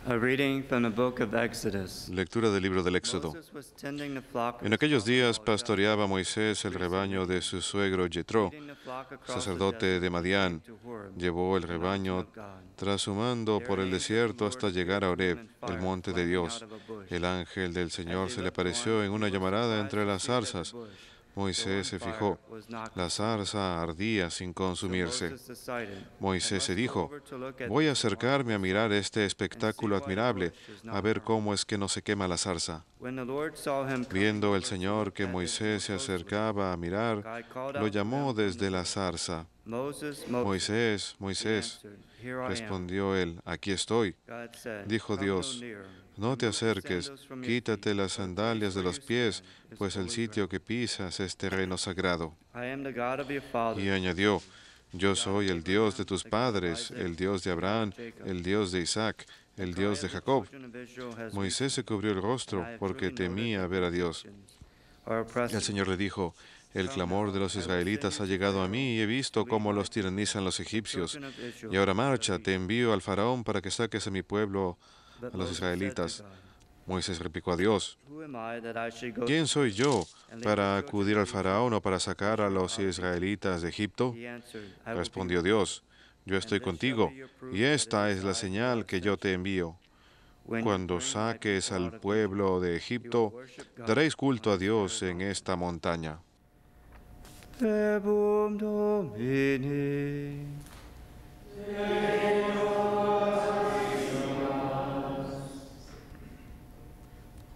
A reading from the book of Exodus. Lectura del libro del Éxodo. Moses was tending the flock of En his aquellos días father-in-law pastoreaba Moisés el rebaño de su suegro Jetro, leading the flock across the sacerdote desert. de He came Madián. to Horeb, Llevó el the mountain rebaño of God. trashumando There por an el angel of the desierto Lord hasta appeared llegar a to him Horeb, in el fire, monte de flaming out Dios. of a bush. El ángel del As Señor he se le looked on, apareció en he una was llamarada surprised entre to las see that the zarzas. bush, though on Moisés se fire, fijó. was not La consumed. zarza ardía sin So consumirse. Moses decided, I Moisés se must go dijo, over to look at voy a the mark of acercarme a the mirar fire este and see espectáculo why the admirable, bush is a not ver burned. cómo es que no se quema la zarza. When the Lord saw him coming Viendo el over to Señor look que at it more Moisés se closely, acercaba a mirar, God called lo out to llamó him from the desde la bush, zarza. Moses, Moses. Moisés, He Moisés, answered, Here I am. respondió él, aquí estoy. God said, Dijo Come no Dios, nearer. no te Remove the acerques, sandals from your feet, quítate las for the place sandalias de where los you pies, stand is pues el holy sitio ground. que pisas es terreno sagrado. I am the God of your Y fathers, añadió, the yo God of soy el Dios de Abraham, tus the God of padres, Isaac, el Dios de the God Abraham, of Jacob. el Dios de Isaac, The el cry Dios de of the Jacob. children of Israel has Moisés reached se me, cubrió el and rostro I have porque truly noted temía that ver the a Dios. Egyptians are oppressing El Señor le dijo, el Come clamor now, de los I will send israelitas you ha to llegado a Pharaoh, mí y he visto to lead cómo my los people, tiranizan los the egipcios. children of Y Israel, ahora out of marcha, te Egypt. envío al faraón para que saques a mi pueblo, But a los Moses said to israelitas. God, Moisés replicó a Dios, Who am I that I should go ¿quién to soy Pharaoh yo and lead the para children acudir of al Israel faraón o para and sacar a Israel los out of Egypt? israelitas de Egipto? He answered, I will be Respondió with you, Dios, yo and estoy this shall be contigo, your proof y that esta it es is la I, the señal Lord, que yo sent te you. envío. When you Cuando bring my saques people out al of Egypt, pueblo de you will Egipto, worship God daréis culto on a this Dios very en mountain. esta montaña. Verbum Domini.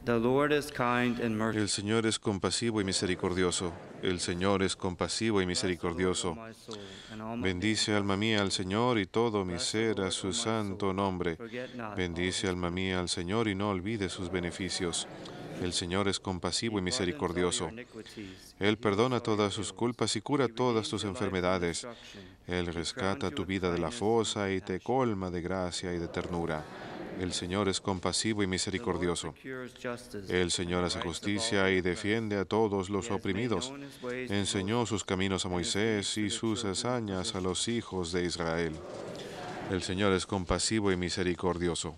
The Lord is kind and El merciful. Señor es compasivo y misericordioso. El Señor es compasivo y Bless the Lord, O misericordioso. my soul, and all my being, Bendice, bless alma his mía, al holy name. Señor y todo mi Bless the ser a Lord, su O my santo soul. nombre. Forget not all Bendice, his alma mía, al benefits. Señor y no olvides sus beneficios. El Señor es compasivo He y pardons all your misericordioso. iniquities. He Él heals perdona all your todas sus ills. culpas y cura He todas redeems tus your life from enfermedades. destruction. Él He crowns rescata you tu with vida de la kindness and fosa y te compassion. colma de gracia y de ternura. El Señor es compasivo y The Lord misericordioso. procures justice El and Señor the hace rights of all justicia the y oppressed. defiende a todos He los has made oprimidos. known his ways to Enseñó Moses sus caminos a and his deeds Moisés to y the sus children of hazañas a Israel. los hijos de Israel. El Señor es compasivo y misericordioso.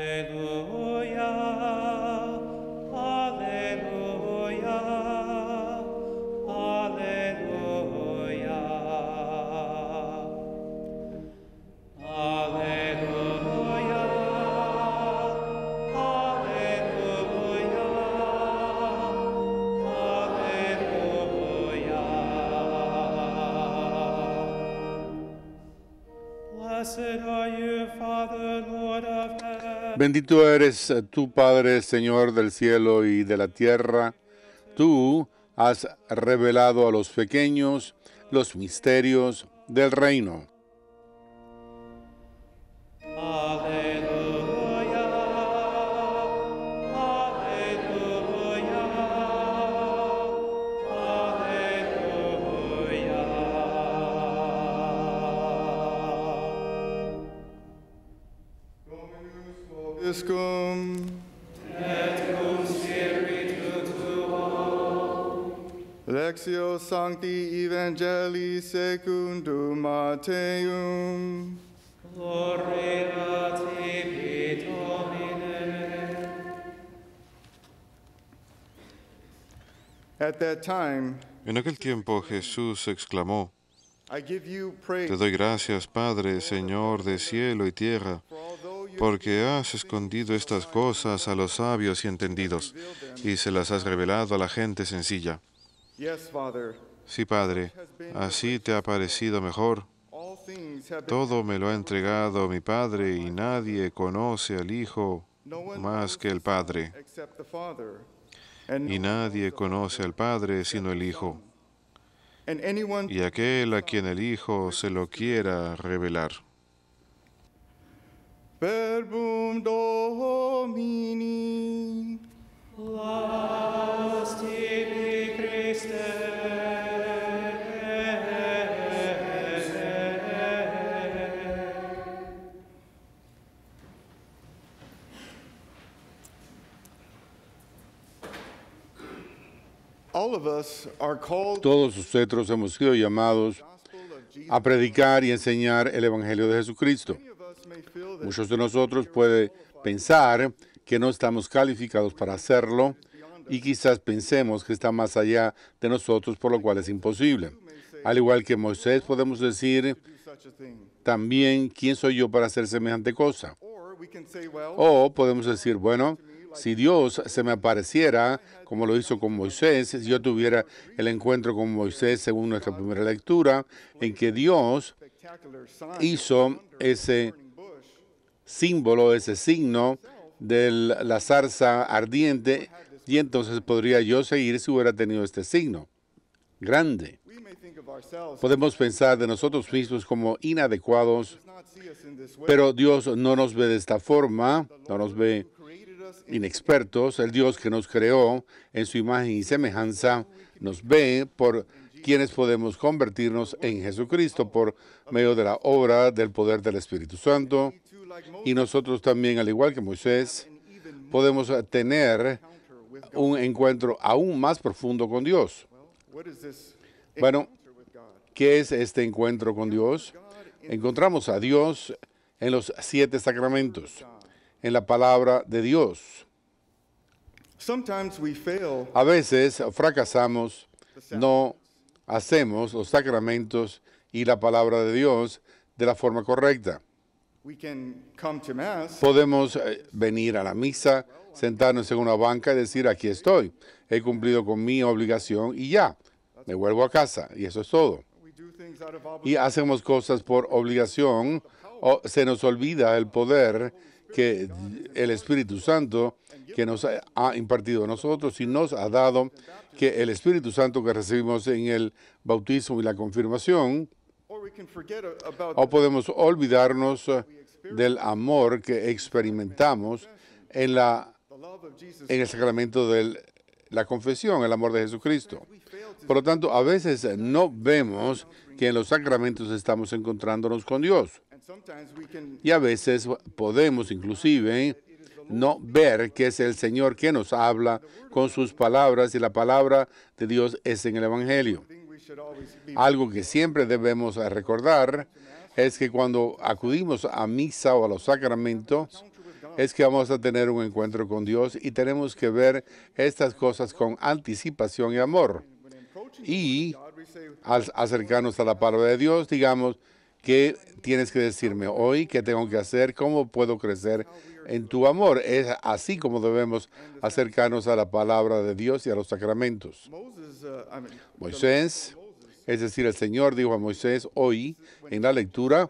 Alleluia, alleluia, alleluia. Alleluia, alleluia, alleluia. Blessed are you, Father, Lord of heaven. Bendito eres tú, Padre, Señor del cielo y de la tierra. Tú has revelado a los pequeños los misterios del reino. Alleluia, alleluia, alleluia. Dominus vobiscum. Lectio Sancti Evangelii secundum Matteum. Gloria tibi, Domine. At that time, En aquel tiempo Jesús exclamó, I give you praise. Te doy gracias, Padre, Señor de cielo y tierra, For although you porque has escondido estas cosas a los sabios y entendidos, y se las has revelado a la gente sencilla. Yes, Father, Sí, Padre, así te ha parecido mejor. all things have been Todo me lo ha entregado mi Padre, y nadie conoce al Hijo no one más knows que el the Son Padre, except the Father, and y no one nadie knows the conoce Father al Padre except sino the el Hijo, Son, and anyone y aquel a quien el Hijo se lo quiera revelar. Verbum Domini. Laus tibi, Christe. All of us are called Todos nosotros hemos sido llamados a predicar y enseñar el Evangelio de Jesucristo. Many of us may feel that Muchos de nosotros pueden pensar que no estamos calificados para hacerlo y quizás pensemos que está más allá de nosotros, por lo cual es imposible. Al igual que Moisés, podemos decir do such a thing. también, ¿quién soy yo para hacer semejante cosa? Or we can say, well, O podemos decir, bueno, si Dios se me apareciera, como lo hizo con Moisés, si yo tuviera el encuentro con Moisés según nuestra primera lectura, en que Dios spectacular sign hizo ese burning bush, símbolo, ese signo de la zarza ardiente, y entonces podría yo seguir si hubiera tenido este signo grande. we may think of ourselves Podemos pensar de nosotros mismos como inadecuados, does not see us in this way. pero Dios no nos ve de esta forma, no nos ve Who created us in inexpertos. El Dios que nos creó en su imagen y semejanza nos ve por quienes podemos convertirnos en Jesucristo por medio de la obra del poder del Espíritu Santo. too, like Moses, Y nosotros también, al igual que Moisés, and even podemos tener encounter with God. un encuentro aún más profundo con Dios. What is this Bueno, encounter with God? ¿qué es este encuentro con Dios? Encontramos a Dios en los 7 sacramentos, en la palabra de Dios. Sometimes we fail A veces fracasamos, no hacemos los sacramentos y la palabra de Dios de la forma correcta. we can come to mass Podemos venir a la misa, sentarnos en una banca y decir, aquí estoy, he cumplido con mi obligación y ya, me vuelvo a casa y eso es todo. we do things out of Y obligation. hacemos cosas por obligación o se nos olvida el poder que el Espíritu Santo que nos ha impartido a nosotros y nos ha dado, que el Espíritu Santo que recibimos en el bautismo y la confirmación. Or we can forget about O podemos olvidarnos del amor que experimentamos en the love of Jesus. el sacramento de la confesión, el amor de Jesucristo. Por lo tanto, a veces no vemos que en los sacramentos estamos encontrándonos con Dios. And sometimes we can Y a veces podemos inclusive no ver que es el Señor que nos habla con sus palabras y la palabra de Dios es en el Evangelio. think we should always be Algo que siempre debemos recordar es que cuando acudimos a misa o a los sacramentos, es que vamos a tener un encuentro con Dios y tenemos que ver estas cosas con anticipación y amor. Y God, we say, al acercarnos a la palabra de Dios, digamos, ¿qué tienes que decirme hoy? ¿Qué tengo que hacer? ¿Cómo puedo crecer en tu amor? Es así como debemos acercarnos a la palabra de Dios y a los sacramentos. Moses, Moisés, es decir, el Señor dijo a Moisés hoy en la lectura,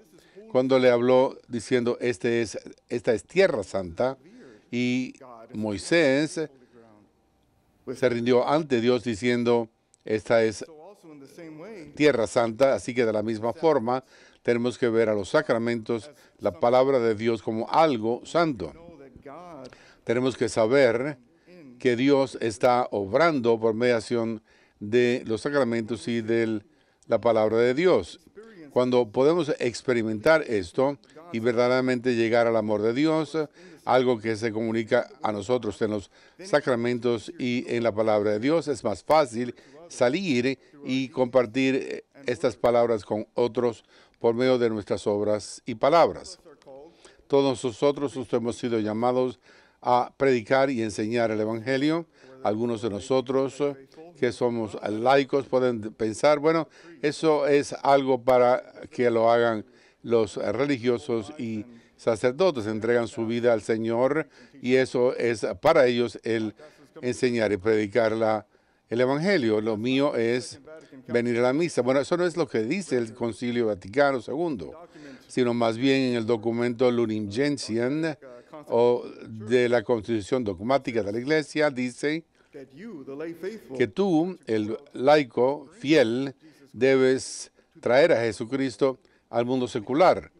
cuando le habló diciendo, esta es tierra santa, y Moisés se rindió ante Dios diciendo, esta es so also in the same way, tierra santa, así que de la misma forma tenemos que ver a los sacramentos, la palabra de Dios como algo santo. know that God Tenemos que saber que Dios está obrando por mediación de los sacramentos y de la palabra de Dios. Cuando podemos experimentar esto y verdaderamente llegar al amor de Dios, algo que se comunica a nosotros en los sacramentos y en la palabra de Dios, es más fácil salir y compartir estas palabras con otros por medio de nuestras obras y palabras. Todos nosotros hemos sido llamados a predicar y enseñar el Evangelio. Algunos de nosotros que somos laicos pueden pensar, bueno, eso es algo para que lo hagan los religiosos y sacerdotes, entregan su vida al Señor y eso es para ellos el enseñar y predicar el Evangelio. Lo mío es venir a la misa. Bueno, eso no es lo que dice el Concilio Vaticano II, sino más bien en el documento Lumen Gentium o de la Constitución Dogmática de la Iglesia, dice that you, the lay faithful, que tú, el laico fiel, debes traer a Jesucristo al mundo secular,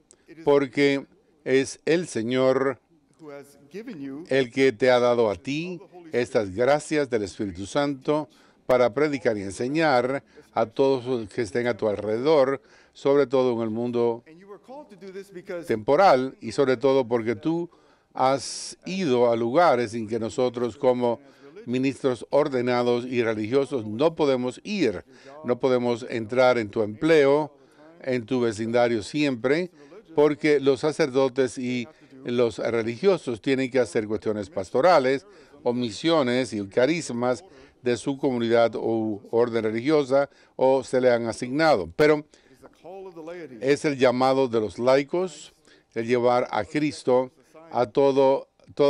porque es el Señor who has given you el que te ha dado a ti estas gracias del Espíritu Santo para predicar y enseñar a todos los que estén a tu alrededor, sobre todo en el mundo and you were called to do this because temporal y sobre todo porque tú has ido a lugares en que nosotros como ministros ordenados y religiosos no podemos ir, no podemos entrar en tu empleo en tu vecindario siempre, porque los sacerdotes y los religiosos tienen que hacer cuestiones pastorales o misiones y carismas de su comunidad o orden religiosa o se le han asignado. Pero It's the call of the laity. es el llamado de los laicos, el llevar a Cristo a toda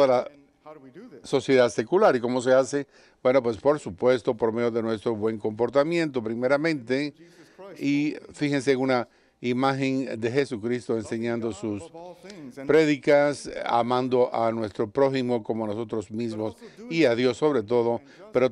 la And how do we do this? sociedad secular. ¿Y cómo se hace? Bueno, pues por supuesto, por medio de nuestro buen comportamiento, primeramente. Y fíjense en una imagen de Jesucristo enseñando sus Above all things. And prédicas, amando a nuestro prójimo como a nosotros mismos y a Dios sobre todo, pero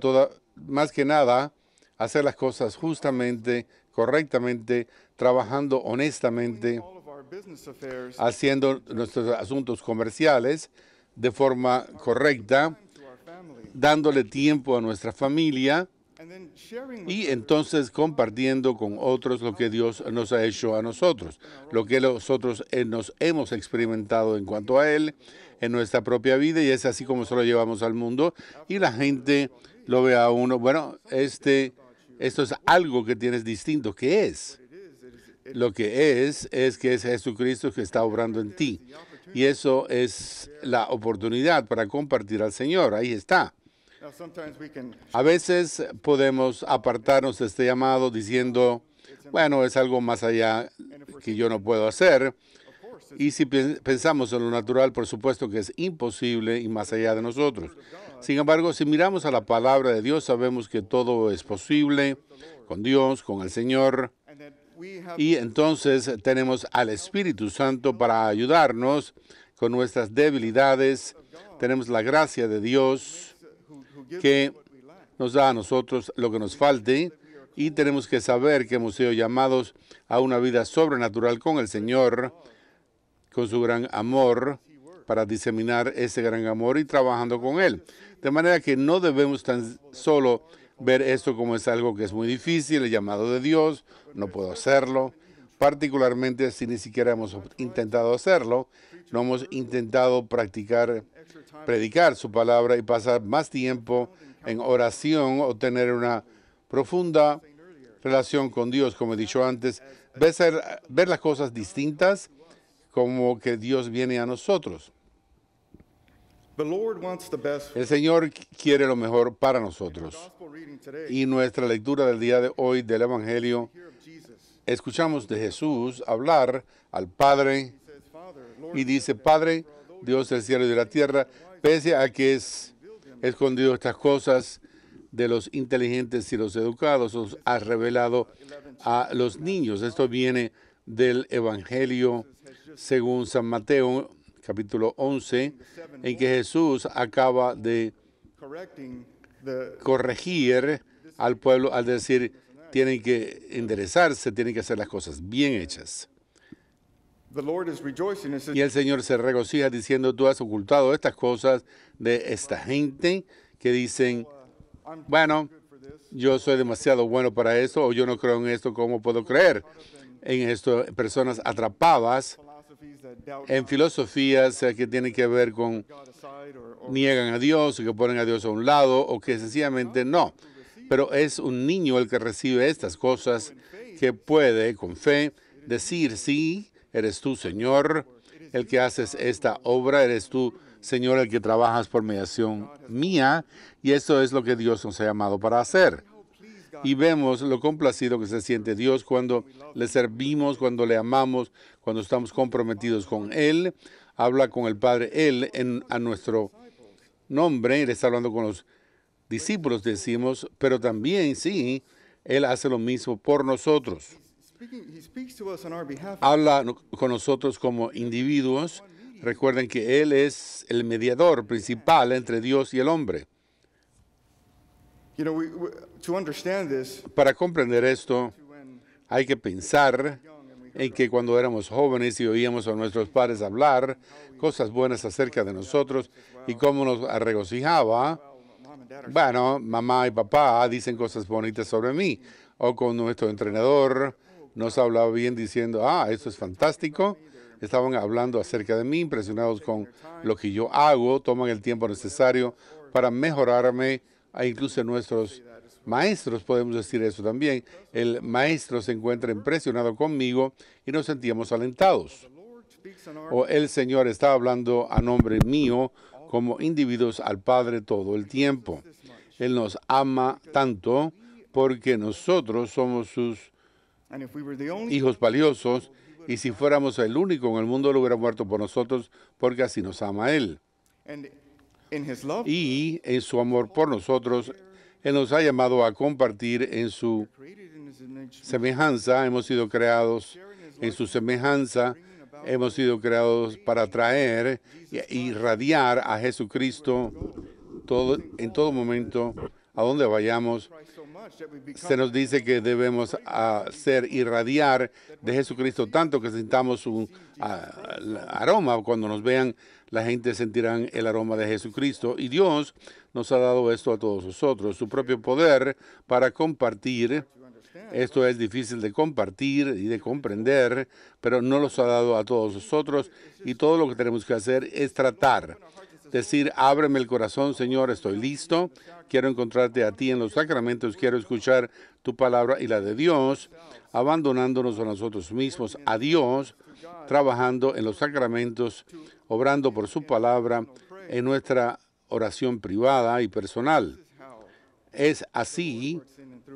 más que nada, hacer las cosas justamente, correctamente, trabajando honestamente, all of our business affairs haciendo nuestros asuntos comerciales de forma correcta, to our family. dándole tiempo a nuestra familia And then sharing with y entonces compartiendo con otros lo que Dios nos ha hecho a nosotros, lo que nosotros nos hemos experimentado en cuanto a Él en nuestra propia vida, y es así como se lo llevamos al mundo y la gente lo ve a uno. Bueno, esto es algo que tienes distinto. ¿Qué es? Lo que es que es Jesucristo que está obrando en ti. Y eso es la oportunidad para compartir al Señor. Ahí está. Now, sometimes we can A veces podemos apartarnos de este llamado diciendo, bueno, es algo más allá que yo no puedo hacer. Y si pensamos en lo natural, por supuesto que es imposible y más allá de nosotros. Sin embargo, si miramos a la palabra de Dios, sabemos que todo es posible con Dios, con el Señor. and that we have Y entonces tenemos al Espíritu Santo para ayudarnos con nuestras debilidades. Tenemos la gracia de Dios who gives que what we lack. nos da a nosotros lo que nos falte, y tenemos que saber que hemos sido llamados a una vida sobrenatural con el Señor, con su gran amor, para diseminar ese gran amor y trabajando con Él. De manera que no debemos tan solo ver esto como es algo que es muy difícil, el llamado de Dios, no puedo hacerlo, particularmente si ni siquiera hemos intentado hacerlo, no hemos intentado predicar su palabra y pasar más tiempo en oración o tener una profunda relación con Dios, como he dicho antes, ver las cosas distintas como que Dios viene a nosotros. The Lord wants the best. El Señor quiere lo mejor para nosotros. Gospel reading today, Y nuestra lectura del día de hoy del Evangelio, hear of Jesus. escuchamos de Jesús hablar al Padre Says, Father, Lord, y dice, Padre, Dios del cielo y de la tierra, pese a que es escondido estas cosas de los inteligentes y los educados, os has revelado a los niños. Esto viene del Evangelio según San Mateo, capítulo 11, en que Jesús acaba de correcting the corregir al pueblo al decir, tienen que enderezarse, tienen que hacer las cosas bien hechas. Lord is rejoicing and says, Y el Señor se regocija diciendo, tú has ocultado estas cosas de esta gente que dicen, I'm bueno, good for this. yo soy demasiado bueno para esto, o yo no creo en esto, ¿cómo puedo creer en esto? Personas atrapadas Philosophies that doubt en filosofías que tienen que ver con God aside or niegan a Dios, que ponen a Dios a un lado, o que sencillamente no. Pero es un niño el que recibe estas cosas, que puede con fe decir, sí, eres tú, Señor, el que haces esta obra, eres tú, Señor, el que trabajas por mediación mía, y eso es lo que Dios nos ha llamado para hacer. Y vemos lo complacido que se siente Dios cuando le servimos, cuando le amamos, cuando estamos comprometidos con Él. Habla con el Padre, Él, a nuestro nombre, Él está hablando con los discípulos, decimos, pero también, sí, Él hace lo mismo por nosotros. he speaks to us on our behalf. Habla con nosotros como individuos. Recuerden que Él es el mediador principal entre Dios y el hombre. You know, to understand this, Para comprender esto, when hay que pensar en que cuando éramos jóvenes y oíamos a nuestros padres hablar cosas buenas acerca de nosotros y cómo nos regocijaba, mom and dad are bueno, mamá y papá dicen cosas bonitas sobre mí, o con nuestro entrenador nos hablaba bien diciendo, esto es fantástico. Estaban hablando acerca de mí, impresionados con lo que yo hago, toman el tiempo necesario para mejorarme, e incluso nuestros maestros podemos decir eso también. El maestro se encuentra impresionado conmigo y nos sentíamos alentados. O el Señor está hablando a nombre mío como individuos al Padre todo el tiempo. Él nos ama tanto porque nosotros somos sus And if we were the only hijos valiosos, y si fuéramos el único en el mundo, Él hubiera muerto por nosotros, porque así nos ama Él. and in his love Y en su amor por nosotros, Él nos ha llamado a compartir en su created in his image, semejanza. Hemos sido creados en su semejanza. Hemos sido creados para traer y irradiar a Jesucristo en todo momento, a donde vayamos. Christ so much that we become Se nos dice que debemos hacer irradiar de Jesucristo tanto que sintamos un aroma. Cuando nos vean, la gente sentirá el aroma de Jesucristo. Y Dios nos ha dado esto a todos nosotros, su propio poder para compartir. Esto es difícil de compartir y de comprender, pero no los ha dado a todos nosotros. Y todo lo que tenemos que hacer es tratar. Decir, ábreme el corazón, Señor, estoy listo. Quiero encontrarte a ti en los sacramentos. Quiero escuchar tu palabra y la de Dios, abandonándonos a nosotros mismos, a Dios, trabajando en los sacramentos, obrando por su palabra en nuestra oración privada y personal. Es así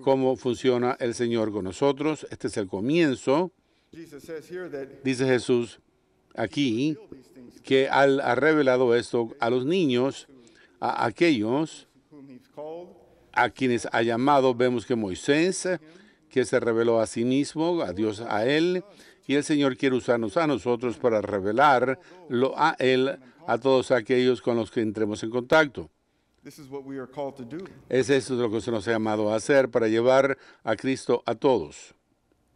como funciona el Señor con nosotros. Este es el comienzo. Jesus says here that Dice Jesús aquí que Él ha revelado esto a los niños, a aquellos whom he's called, a quienes ha llamado. Vemos que Moisés, que se reveló a sí mismo, a Dios a Él, y el Señor quiere usarnos a nosotros para revelarlo a Él, a todos aquellos con los que entremos en contacto. this is what we are called to do. Es eso lo que se nos ha llamado a hacer, para llevar a Cristo a todos.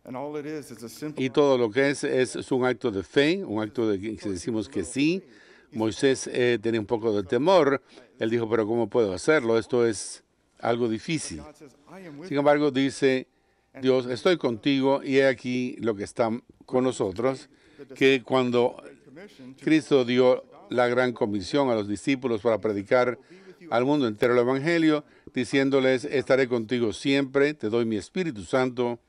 And all it is a simple Y todo lo que es un acto de fe, un acto de que decimos que sí. Moisés tenía un poco de temor. Él dijo, pero ¿cómo puedo hacerlo? Esto es algo difícil. God says, I am with Sin embargo, dice Dios, estoy contigo, y he aquí lo que está con nosotros, que cuando commission to Cristo dio la gran comisión a los discípulos para predicar al mundo entero el Evangelio, diciéndoles, estaré contigo siempre, te doy mi Espíritu Santo,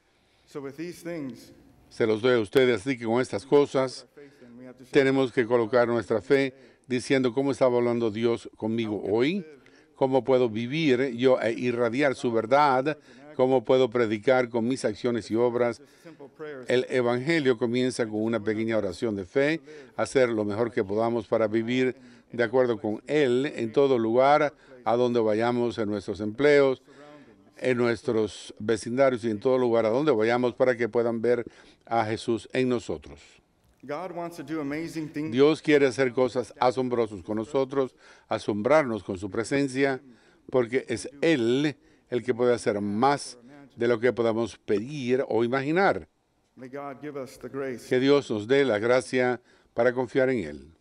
so with these things se los doy a ustedes. Así que con estas cosas faith and we have to say, tenemos que colocar nuestra fe, diciendo, ¿cómo estaba hablando Dios conmigo hoy? ¿Cómo puedo vivir yo e irradiar su verdad? ¿Cómo puedo predicar con mis acciones y obras? simple prayers El Evangelio comienza con una pequeña oración de fe, hacer lo mejor que podamos para vivir de acuerdo con Él en todo lugar, a donde vayamos, en nuestros empleos, en nuestros vecindarios y en todo lugar a donde vayamos, para que puedan ver a Jesús en nosotros. God wants to do amazing things Dios quiere hacer cosas asombrosas con nosotros, asombrarnos con su presencia, porque es Él el que puede hacer más de lo que podamos pedir o imaginar. May God give us the grace Que Dios nos dé la gracia para confiar en Él.